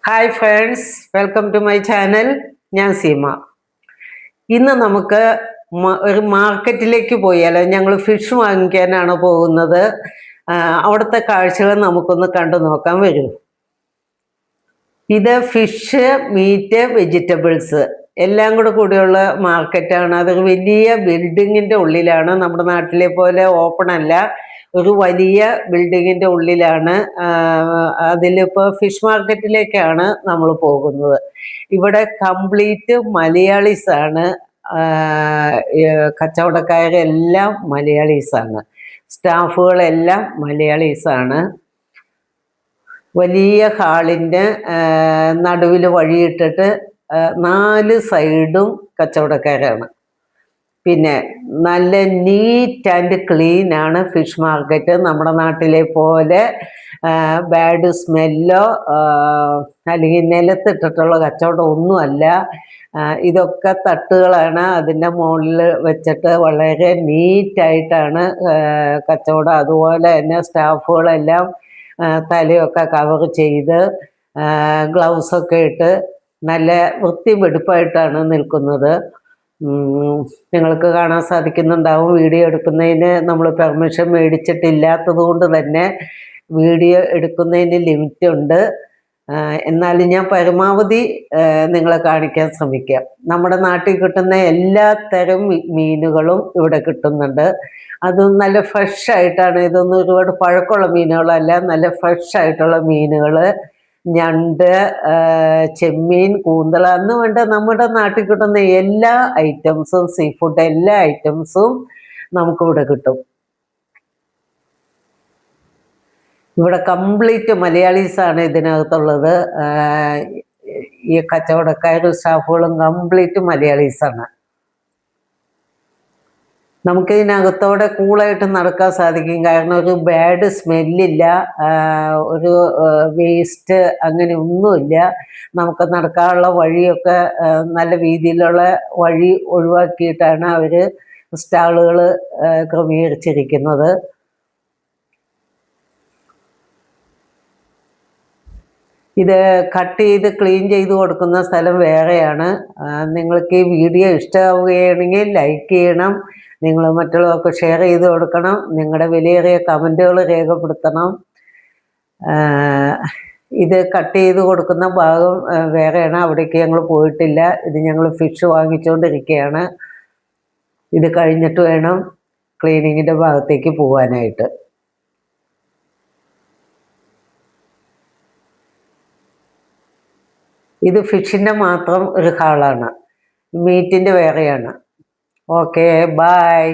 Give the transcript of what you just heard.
Hi friends, welcome to my channel. ഞാൻ സീമ. ഇന്ന് നമുക്ക് ഒരു മാർക്കറ്റിലേക്ക് പോയാലോ? ഞങ്ങൾ ഫിഷ് വാങ്ങിക്കാനാണ് പോകുന്നത്. അവിടുത്തെ കാഴ്ചകൾ നമുക്കൊന്ന് കണ്ടു നോക്കാൻ വരും. ഇത് ഫിഷ്, മീറ്റ്, വെജിറ്റബിൾസ് എല്ലാം കൂടിയുള്ള മാർക്കറ്റാണ്. അതൊരു വലിയ ബിൽഡിങ്ങിൻ്റെ ഉള്ളിലാണ്. നമ്മുടെ നാട്ടിലെ പോലെ ഓപ്പൺ അല്ല, ഒരു വലിയ ബിൽഡിങ്ങിൻ്റെ ഉള്ളിലാണ്. അതിലിപ്പോൾ ഫിഷ് മാർക്കറ്റിലേക്കാണ് നമ്മൾ പോകുന്നത്. ഇവിടെ കംപ്ലീറ്റ് മലയാളീസാണ്. കച്ചവടക്കാരെല്ലാം മലയാളീസാണ്, സ്റ്റാഫുകളെല്ലാം മലയാളീസാണ്. വലിയ ഹാളിൻ്റെ നടുവിൽ വഴിയിട്ടിട്ട് 4 സൈഡും കച്ചവടക്കാരാണ്. പിന്നെ നല്ല നീറ്റ് ആൻഡ് ക്ലീൻ ആണ് ഫിഷ് മാർക്കറ്റ്. നമ്മുടെ നാട്ടിലെ പോലെ ബാഡ് സ്മെല്ലോ അല്ലെങ്കിൽ നിലത്തിട്ടിട്ടുള്ള കച്ചവടം ഒന്നുമല്ല. ഇതൊക്കെ തട്ടുകളാണ്. അതിൻ്റെ മുകളിൽ വെച്ചിട്ട് വളരെ നീറ്റായിട്ടാണ് കച്ചവടം. അതുപോലെ തന്നെ സ്റ്റാഫുകളെല്ലാം തലയൊക്കെ കവർ ചെയ്ത് ഗ്ലൗസൊക്കെ ഇട്ട് നല്ല വൃത്തിവെടുപ്പായിട്ടാണ് നിൽക്കുന്നത്. നിങ്ങൾക്ക് കാണാൻ സാധിക്കുന്നുണ്ടാവും. വീഡിയോ എടുക്കുന്നതിന് നമ്മൾ പെർമിഷൻ മേടിച്ചിട്ടില്ലാത്തത് കൊണ്ട് തന്നെ വീഡിയോ എടുക്കുന്നതിന് ലിമിറ്റ് ഉണ്ട്. എന്നാലും ഞാൻ പരമാവധി നിങ്ങളെ കാണിക്കാൻ ശ്രമിക്കാം. നമ്മുടെ നാട്ടിൽ കിട്ടുന്ന എല്ലാ തരം മീനുകളും ഇവിടെ കിട്ടുന്നുണ്ട്. അതും നല്ല ഫ്രഷ് ആയിട്ടാണ്. ഇതൊന്നും ഒരുപാട് പഴക്കമുള്ള മീനുകളല്ല, നല്ല ഫ്രഷ് ആയിട്ടുള്ള മീനുകൾ. ഞണ്ട്, ചെമ്മീൻ, കൂന്തള എന്ന് വേണ്ട നമ്മുടെ നാട്ടിൽ കിട്ടുന്ന എല്ലാ ഐറ്റംസും, സീ ഫുഡ് എല്ലാ ഐറ്റംസും നമുക്കിവിടെ കിട്ടും. ഇവിടെ കംപ്ലീറ്റ് മലയാളീസാണ് ഇതിനകത്തുള്ളത്. ഈ കച്ചവടക്കാരും സ്റ്റാഫുകളും കംപ്ലീറ്റ് മലയാളീസാണ്. നമുക്കിതിനകത്തോടെ കൂളായിട്ട് നടക്കാൻ സാധിക്കും. കാരണം ഒരു ബാഡ് സ്മെല്ലില്ല, ഒരു വേസ്റ്റ് അങ്ങനെ ഒന്നുമില്ല. നമുക്ക് നടക്കാനുള്ള വഴിയൊക്കെ നല്ല രീതിയിലുള്ള വഴി ഒഴിവാക്കിയിട്ടാണ് അവർ സ്റ്റാളുകൾ ക്രമീകരിച്ചിരിക്കുന്നത്. ഇത് കട്ട് ചെയ്ത് ക്ലീൻ ചെയ്ത് കൊടുക്കുന്ന സ്ഥലം വേറെയാണ്. നിങ്ങൾക്ക് ഈ വീഡിയോ ഇഷ്ടമാവുകയാണെങ്കിൽ ലൈക്ക് ചെയ്യണം. നിങ്ങൾ മറ്റുള്ളവർക്ക് ഷെയർ ചെയ്ത് കൊടുക്കണം. നിങ്ങളുടെ വിലയേറിയ കമൻറ്റുകൾ രേഖപ്പെടുത്തണം. ഇത് കട്ട് ചെയ്ത് കൊടുക്കുന്ന ഭാഗം വേറെയാണ്. അവിടേക്ക് ഞങ്ങൾ പോയിട്ടില്ല. ഇത് ഞങ്ങൾ ഫിഷ് വാങ്ങിച്ചുകൊണ്ടിരിക്കുകയാണ്. ഇത് കഴിഞ്ഞിട്ട് വേണം ക്ലീനിങ്ങിൻ്റെ ഭാഗത്തേക്ക് പോകാനായിട്ട്. ഇത് ഫിഷിൻ്റെ മാത്രം ഒരു ഹാളാണ്, മീറ്റിൻ്റെ വേറെയാണ്. Okay, by.